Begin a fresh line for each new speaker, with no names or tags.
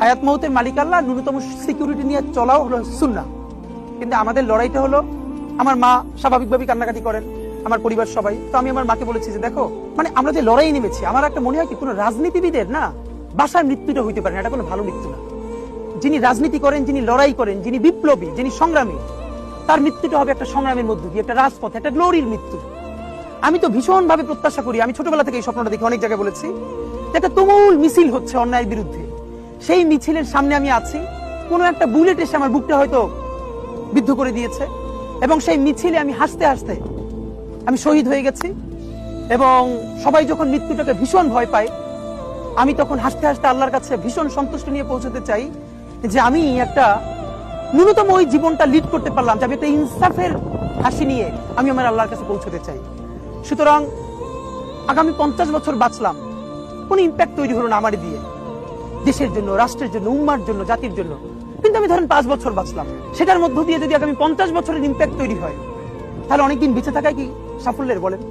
হায়াত মৌতের মালিক আল্লাহ, ন্যূনতম সিকিউরিটি নিয়ে চলাও হলো সুন্নাহ। কিন্তু আমাদের লড়াইটা হলো, আমার মা স্বাভাবিকভাবেই কান্নাকাটি করেন, আমার পরিবার সবাই। তো আমি আমার মাকে বলেছি যে দেখো, মানে আমরা যে লড়াই নেমেছি, আমার একটা মনে হয় কি, কোনো রাজনীতিবিদের না বাসায় মৃত্যুটা হইতে পারে না, এটা কোনো ভালো মৃত্যু না। যিনি রাজনীতি করেন, যিনি লড়াই করেন, যিনি বিপ্লবী, যিনি সংগ্রামী, তার মৃত্যুটা হবে একটা সংগ্রামের মধ্য দিয়ে, একটা রাজপথে, একটা গ্লোরির মৃত্যু। আমি তো ভীষণ ভাবে প্রত্যাশা করি, আমি ছোটবেলা থেকে এই স্বপ্নটা দেখি, অনেক জায়গায় বলেছি, যে একটা তুমুল মিছিল হচ্ছে অন্যায়ের বিরুদ্ধে। সেই মিছিলের সামনে আমি আছি, কোন একটা বুলেট এসে আমার বুকটা হয়তো বিদ্ধ করে দিয়েছে, এবং সেই মিছিলে আমি হাসতে হাসতে আমি শহীদ হয়ে গেছি। এবং সবাই যখন মৃত্যুটাকে ভীষণ ভয় পায়, আমি তখন হাসতে হাসতে আল্লাহর কাছে ভীষণ সন্তুষ্ট নিয়ে পৌঁছতে চাই যে আমি একটা ন্যূনতম ওই জীবনটা লিড করতে পারলাম, যে আমি একটা ইনসাফের হাসি নিয়ে আমি আমার আল্লাহর কাছে পৌঁছতে চাই। সুতরাং আগামী 50 বছর বাঁচলাম, কোন ইম্প্যাক্ট তৈরি হলো না আমার দিয়ে, দেশের জন্য, রাষ্ট্রের জন্য, উম্মার জন্য, জাতির জন্য। কিন্তু আমি ধরেন 5 বছর বাঁচলাম, সেটার মধ্য দিয়ে যদি আগামী 50 বছরের ইম্প্যাক্ট তৈরি হয়, তাহলে অনেকদিন বেঁচে থাকায় কি সাফল্যের বলেন?